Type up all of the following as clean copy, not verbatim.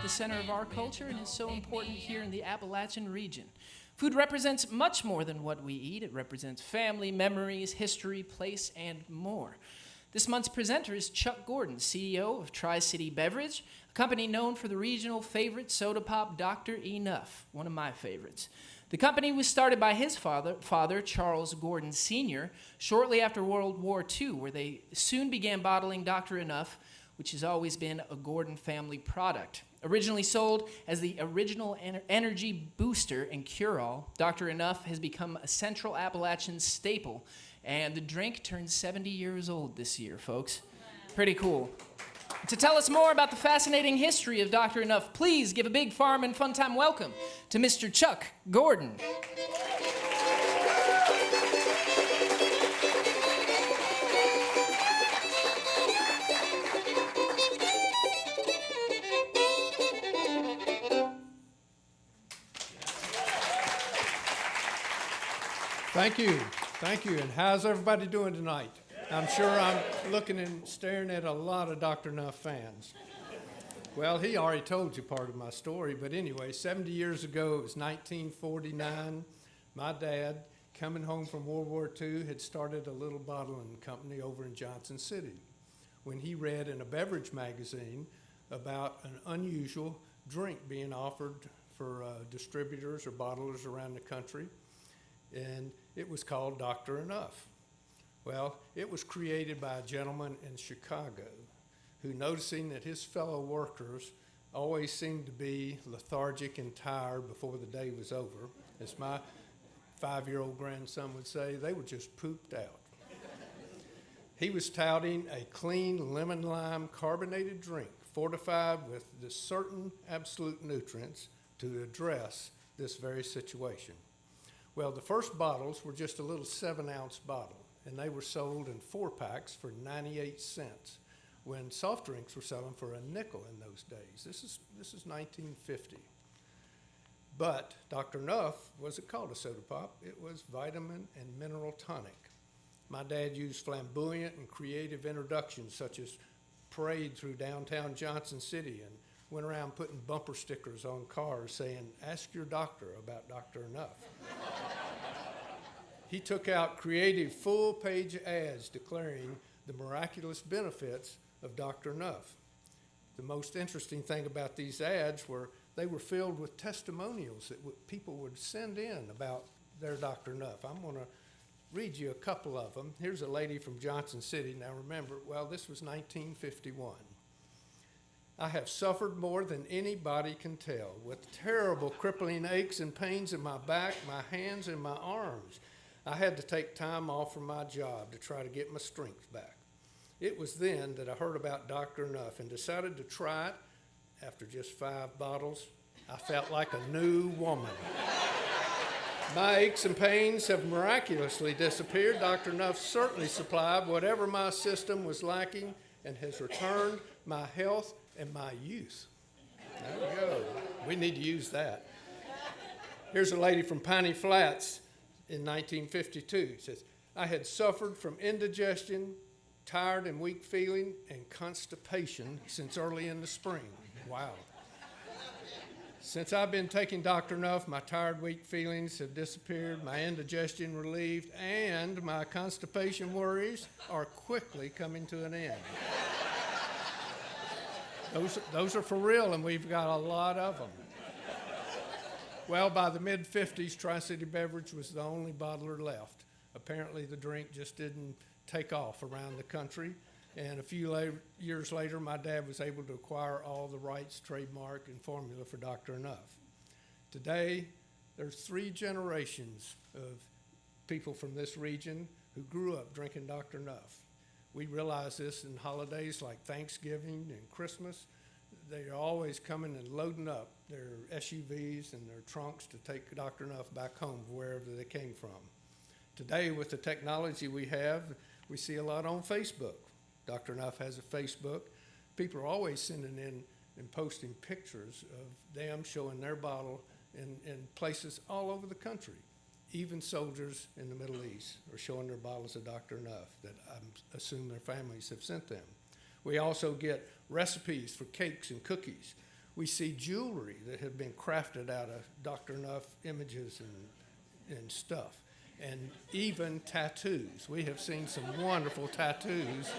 the center of our culture and is so important here in the Appalachian region. Food represents much more than what we eat. It represents family, memories, history, place, and more. This month's presenter is Chuck Gordon, CEO of Tri-City Beverage, a company known for the regional favorite soda pop Dr. Enuf, one of my favorites. The company was started by his father, Charles Gordon Sr., shortly after World War II, where they soon began bottling Dr. Enuf, which has always been a Gordon family product. Originally sold as the original energy booster and cure-all, Dr. Enuf has become a Central Appalachian staple, and the drink turns 70 years old this year, folks. Pretty cool. To tell us more about the fascinating history of Dr. Enuf, please give a big farm and fun time welcome to Mr. Chuck Gordon. Thank you, and how's everybody doing tonight? I'm sure I'm looking and staring at a lot of Dr. Enuf fans. Well, he already told you part of my story, but anyway, 70 years ago, it was 1949, my dad, coming home from World War II, had started a little bottling company over in Johnson City when he read in a beverage magazine about an unusual drink being offered for distributors or bottlers around the country, and it was called Dr. Enuf. Well, it was created by a gentleman in Chicago who, noticing that his fellow workers always seemed to be lethargic and tired before the day was over, as my 5-year-old grandson would say, they were just pooped out. He was touting a clean lemon-lime carbonated drink fortified with the certain absolute nutrients to address this very situation. Well, the first bottles were just a little 7-ounce bottle, and they were sold in 4-packs for 98 cents when soft drinks were selling for a nickel in those days. This is 1950. But Dr. Enuf wasn't called a soda pop. It was vitamin and mineral tonic. My dad used flamboyant and creative introductions such as parade through downtown Johnson City and went around putting bumper stickers on cars saying, "Ask your doctor about Dr. Enuf." He took out creative full-page ads declaring the miraculous benefits of Dr. Enuf. The most interesting thing about these ads were they were filled with testimonials that people would send in about their Dr. Enuf. I'm going to read you a couple of them. Here's a lady from Johnson City. Now remember, well, this was 1951. "I have suffered more than anybody can tell, with terrible crippling aches and pains in my back, my hands, and my arms. I had to take time off from my job to try to get my strength back. It was then that I heard about Dr. Enuf and decided to try it. After just 5 bottles, I felt like a new woman. My aches and pains have miraculously disappeared. Dr. Enuf certainly supplied whatever my system was lacking and has returned my health and my youth." There we go. We need to use that. Here's a lady from Piney Flats in 1952. It says, "I had suffered from indigestion, tired and weak feeling, and constipation since early in the spring." Wow. "Since I've been taking Dr. Enuf, my tired, weak feelings have disappeared, my indigestion relieved, and my constipation worries are quickly coming to an end." Those are for real, and we've got a lot of them. Well, by the mid-50s, Tri-City Beverage was the only bottler left. Apparently, the drink just didn't take off around the country, and a few years later, my dad was able to acquire all the rights, trademark, and formula for Dr. Enuf. Today, there's 3 generations of people from this region who grew up drinking Dr. Enuf. We realize this in holidays like Thanksgiving and Christmas. They are always coming and loading up their SUVs and their trunks to take Dr. Enuf back home wherever they came from. Today, with the technology we have, we see a lot on Facebook. Dr. Enuf has a Facebook. People are always sending in and posting pictures of them showing their bottle in places all over the country. Even soldiers in the Middle East are showing their bottles of Dr. Enuf that I assume their families have sent them. We also get recipes for cakes and cookies. We see jewelry that have been crafted out of Dr. Enuf images and stuff, and even tattoos. We have seen some wonderful tattoos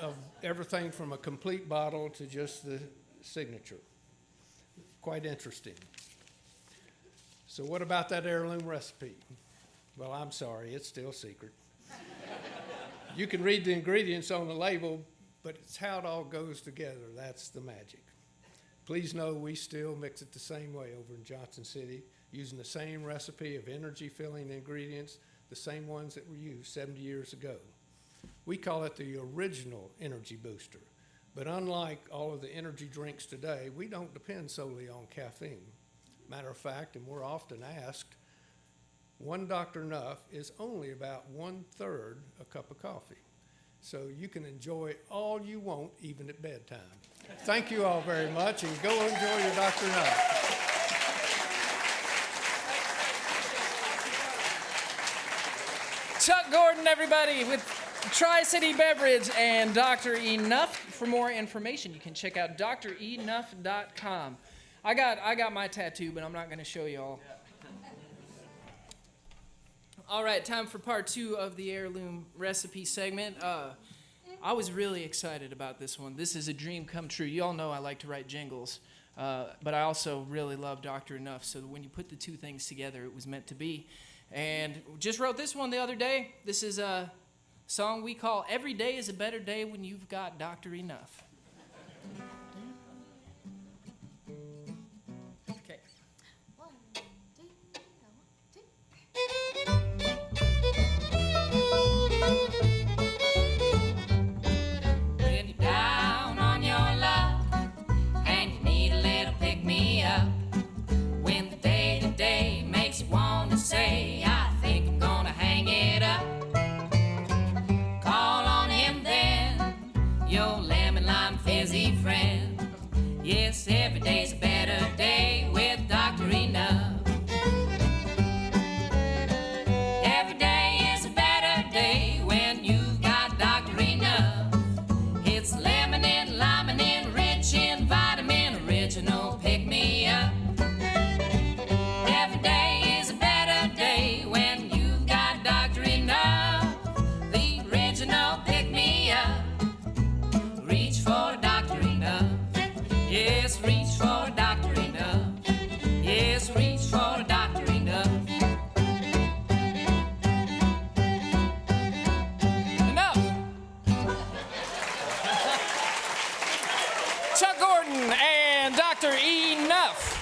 of everything from a complete bottle to just the signature. Quite interesting. So what about that heirloom recipe? Well, I'm sorry, it's still secret. You can read the ingredients on the label, but it's how it all goes together. That's the magic. Please know we still mix it the same way over in Johnson City, using the same recipe of energy-filling ingredients, the same ones that were used 70 years ago. We call it the original energy booster. But unlike all of the energy drinks today, we don't depend solely on caffeine. Matter of fact, and we're often asked, one Dr. Enuf is only about 1/3 a cup of coffee. So you can enjoy all you want, even at bedtime. Thank you all very much, and go enjoy your Dr. Enuf. Chuck Gordon, everybody, with Tri-City Beverage and Dr. Enuf. For more information, you can check out drenuf.com. I got my tattoo, but I'm not going to show you all. All right, time for part 2 of the Heirloom Recipe Segment. I was really excited about this one. This is a dream come true. You all know I like to write jingles, but I also really love Dr. Enuf, so when you put the two things together, it was meant to be. And just wrote this one the other day. This is a song we call Every Day is a Better Day When You've Got Dr. Enuf. Okay. 1, 2, 1, 2. When you're down on your luck and you need a little pick-me-up, when the day-to-day makes you want to say, I think I'm gonna hang it up, call on him then, your lemon-lime fizzy friend. Yes, every day's a better day with Dr. Enuf. Every day is a better day when you've got Dr. Enuf. It's lemon and lime and rich in vitamin, original pick-me-up. Every day is a better day when you've got Dr. Enuf. The original pick-me-up. Reach for Dr. Enuf. Yes, reach for Dr. Enuf. Yes, reach for Dr. Enuf. Enough! Chuck Gordon and Dr. Enuf.